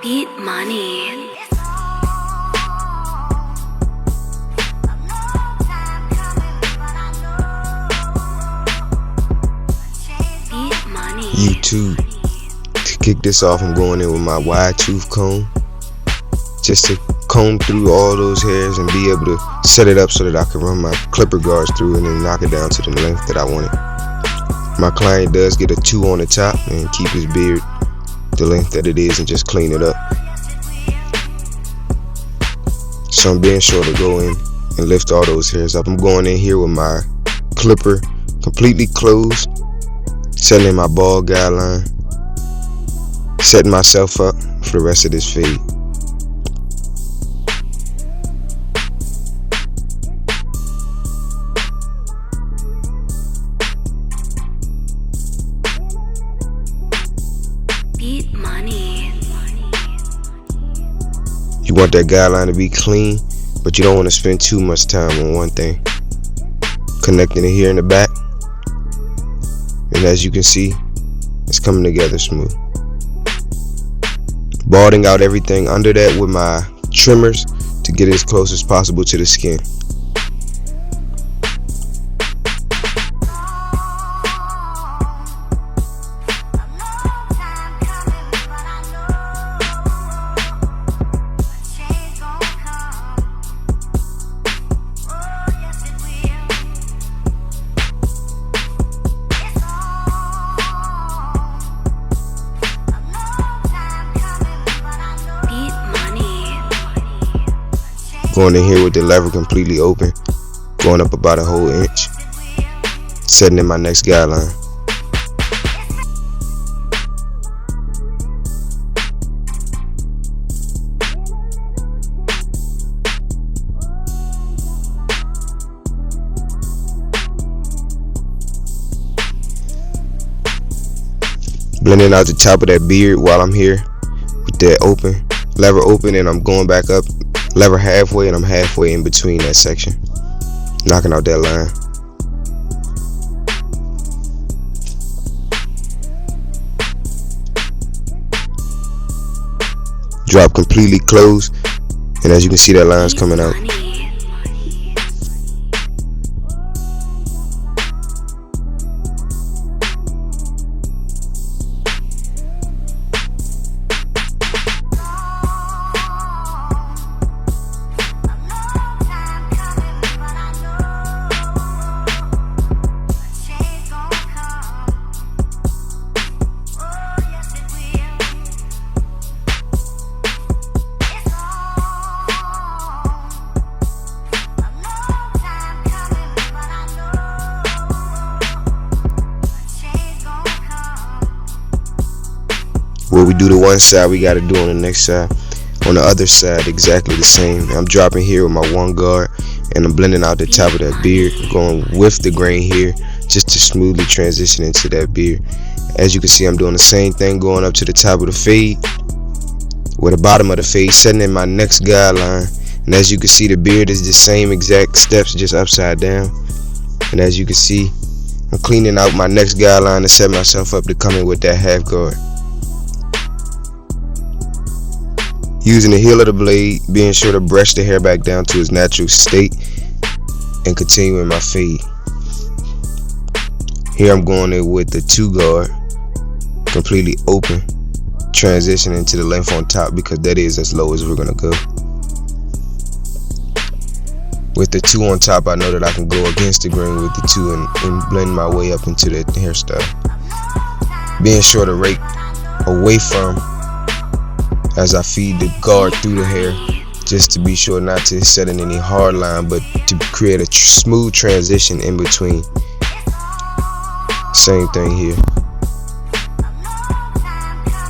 Beat money. YouTube. To kick this off, I'm going in with my wide tooth comb just to comb through all those hairs and be able to set it up so that I can run my clipper guards through and then knock it down to the length that I want it. My client does get a 2 on the top and keep his beard the length that it is and just clean it up. So I'm being sure to go in and lift all those hairs up. I'm going in here with my clipper completely closed, setting in my bald guideline, setting myself up for the rest of this fade. Beat money. You want that guideline to be clean, but you don't want to spend too much time on one thing. Connecting it here in the back, and as you can see, it's coming together smooth. Balding out everything under that with my trimmers to get it as close as possible to the skin. Going in here with the lever completely open, going up about a whole inch, setting in my next guideline. Blending out the top of that beard while I'm here with that open, lever open, and I'm going back up. Lever halfway and I'm halfway in between that section, knocking out that line. Drop completely closed, and as you can see, that line's coming out. What we do to one side, we got to do on the next side. On the other side, exactly the same. I'm dropping here with my one guard, and I'm blending out the top of that beard, going with the grain here, just to smoothly transition into that beard. As you can see, I'm doing the same thing, going up to the top of the fade, with the bottom of the fade, setting in my next guideline. And as you can see, the beard is the same exact steps, just upside down. And as you can see, I'm cleaning out my next guideline to set myself up to come in with that half guard. Using the heel of the blade, being sure to brush the hair back down to its natural state, and continuing my fade. Here I'm going in with the 2 guard, completely open, transitioning to the length on top because that is as low as we're gonna go. With the 2 on top, I know that I can go against the grain with the 2 and blend my way up into the hairstyle. Being sure to rake away from as I feed the guard through the hair, just to be sure not to set in any hard line, but to create a smooth transition in between. Same thing here.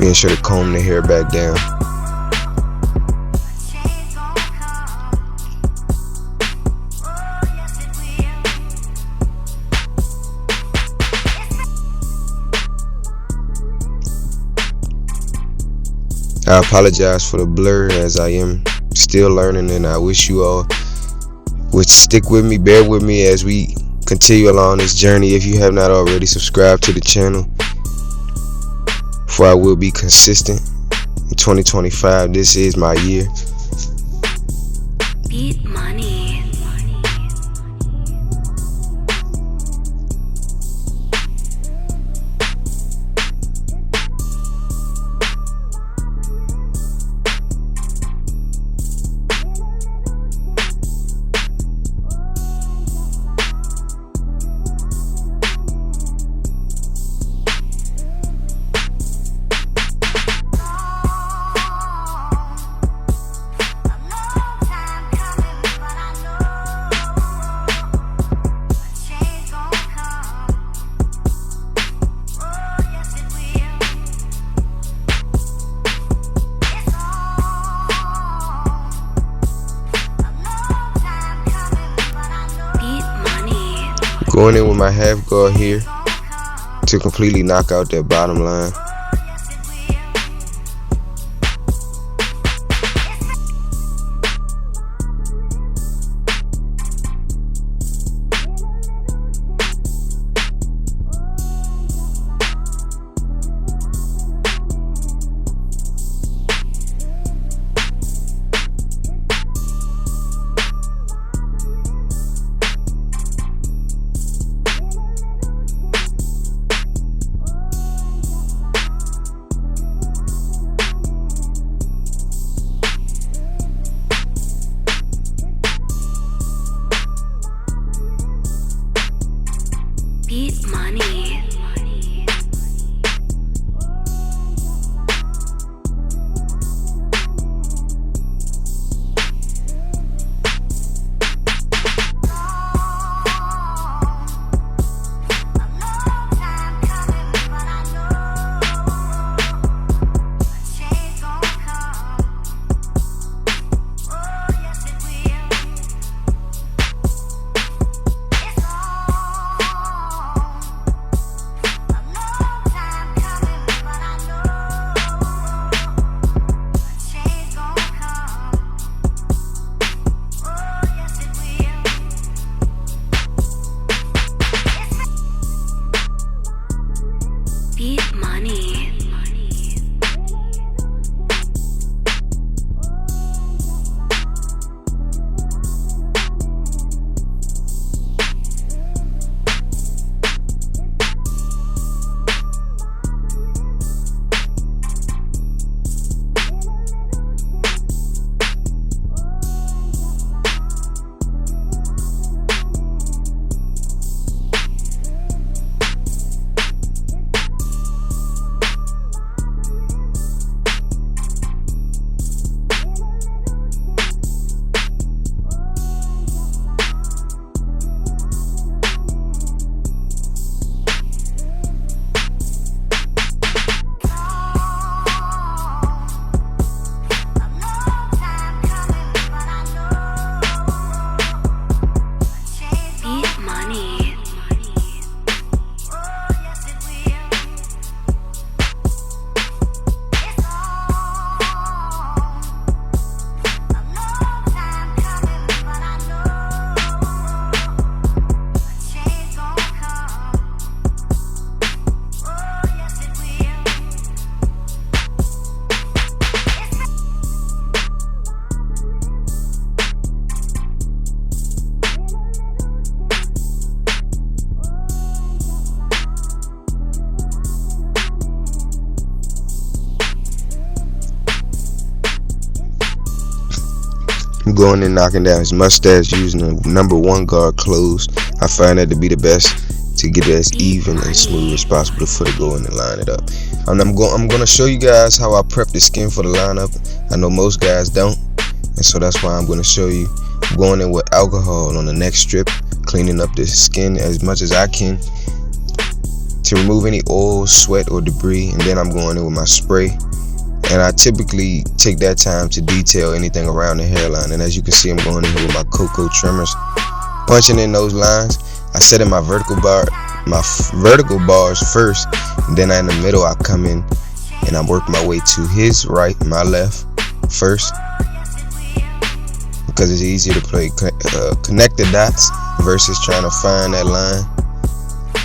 Being sure to comb the hair back down. I apologize for the blur as I am still learning, and I wish you all would stick with me, bear with me as we continue along this journey. If you have not already, subscribe to the channel, for I will be consistent In 2025, this is my year. Beat money. Going in with my half guard here to completely knock out that bottom line. Beat money. Beat money. I'm going and knocking down his mustache using the number 1 guard closed. I find that to be the best to get it as even and smooth as possible before they go in and line it up. And I'm going to show you guys how I prep the skin for the lineup. I know most guys don't, and so that's why I'm going to show you. I'm going in with alcohol on the neck strip, cleaning up the skin as much as I can to remove any oil, sweat, or debris. And then I'm going in with my spray. And I typically take that time to detail anything around the hairline. And as you can see, I'm going in here with my cocoa trimmers, punching in those lines. I set in my vertical bars first, and then in the middle I come in and I work my way to his right, my left first, because it's easier to connect the dots versus trying to find that line.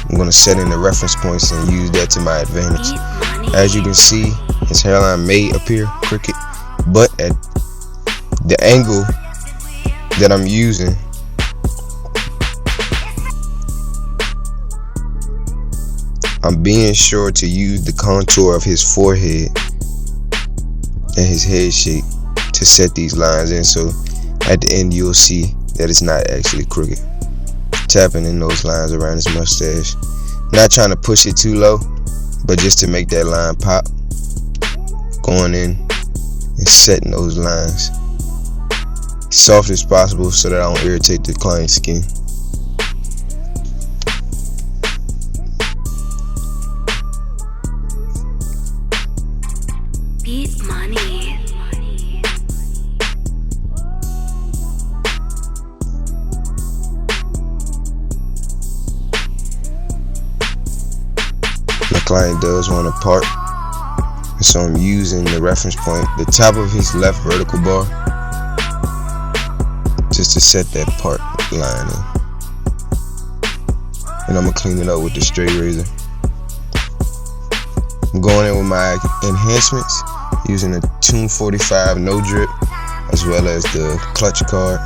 I'm going to set in the reference points and use that to my advantage. As you can see, his hairline may appear crooked, but at the angle that I'm using, I'm being sure to use the contour of his forehead and his head shape to set these lines in, so at the end you'll see that it's not actually crooked. Tapping in those lines around his mustache, not trying to push it too low, but just to make that line pop. Going in and setting those lines soft as possible so that I don't irritate the client's skin. Beat money. My client does want a part, and so I'm using the reference point, the top of his left vertical bar, just to set that part line in. And I'm gonna clean it up with the straight razor. I'm going in with my enhancements, using a Tune 45 no drip as well as the clutch card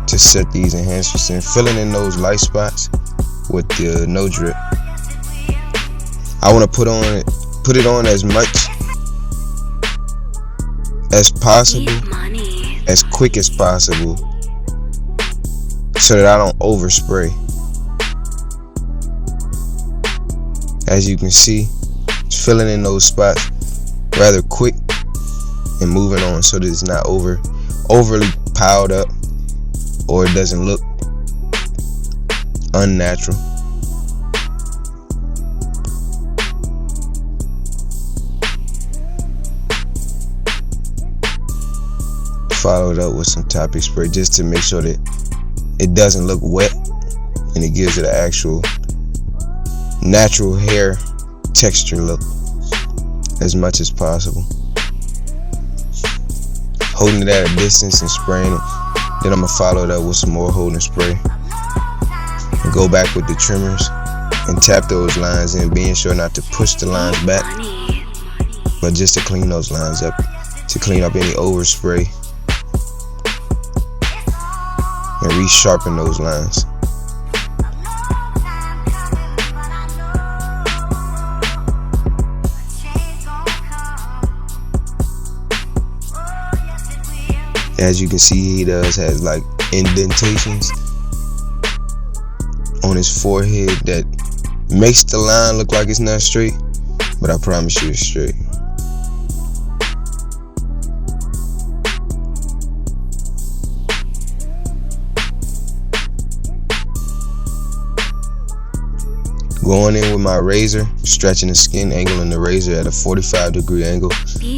to set these enhancements in, filling in those light spots with the no drip. I want to put it on as much as possible, as quick as possible, so that I don't overspray. As you can see, it's filling in those spots rather quick and moving on so that it's not overly piled up or it doesn't look unnatural. Followed up with some topic spray just to make sure that it doesn't look wet and it gives it an actual natural hair texture look as much as possible. Holding it at a distance and spraying it. Then I'm gonna follow it up with some more holding spray and go back with the trimmers and tap those lines in, being sure not to push the lines back, but just to clean those lines up, to clean up any overspray and resharpen those lines. As you can see, he does have like indentations on his forehead that makes the line look like it's not straight, but I promise you it's straight. Going in with my razor, stretching the skin angle in the razor at a 45-degree angle,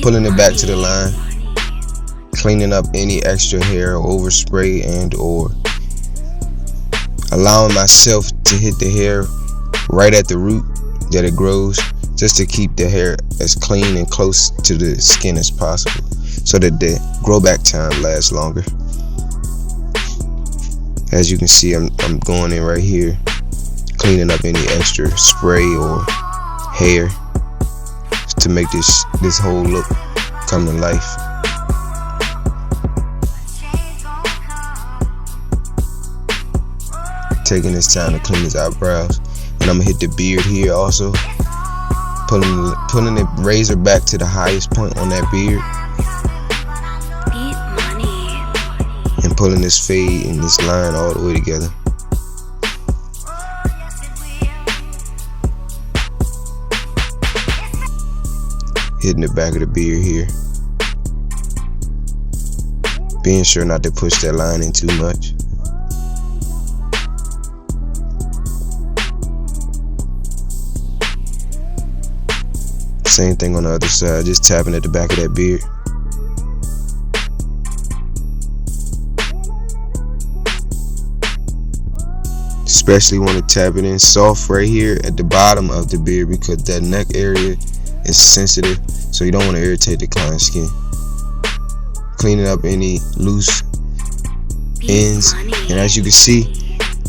pulling it back to the line, cleaning up any extra hair or overspray and or allowing myself to hit the hair right at the root that it grows, just to keep the hair as clean and close to the skin as possible so that the grow back time lasts longer. As you can see, I'm going in right here, cleaning up any extra spray or hair to make this whole look come to life. Taking this time to clean his eyebrows, and I'm gonna hit the beard here also, pulling the razor back to the highest point on that beard, and pulling this fade and this line all the way together. Hitting the back of the beard here, being sure not to push that line in too much. Same thing on the other side, just tapping at the back of that beard. Especially want to tap it in soft right here at the bottom of the beard, because that neck area is sensitive, so you don't want to irritate the client's skin. Cleaning up any loose ends, and as you can see,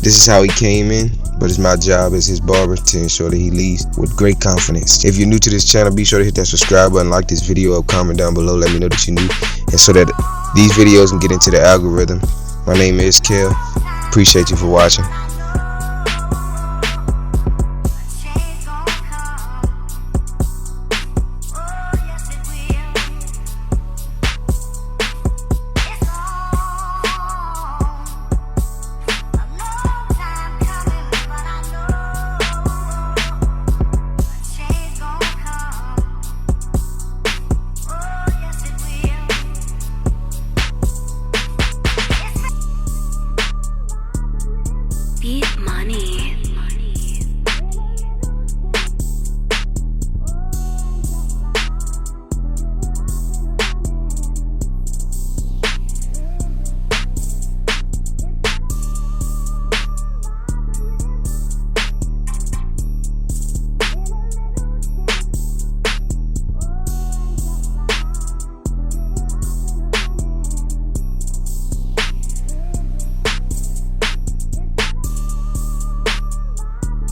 this is how he came in but it's my job as his barber to ensure that he leaves with great confidence. If you're new to this channel, be sure to hit that subscribe button, like this video up, comment down below, let me know that you're new, and so that these videos can get into the algorithm. My name is Kel. Appreciate you for watching.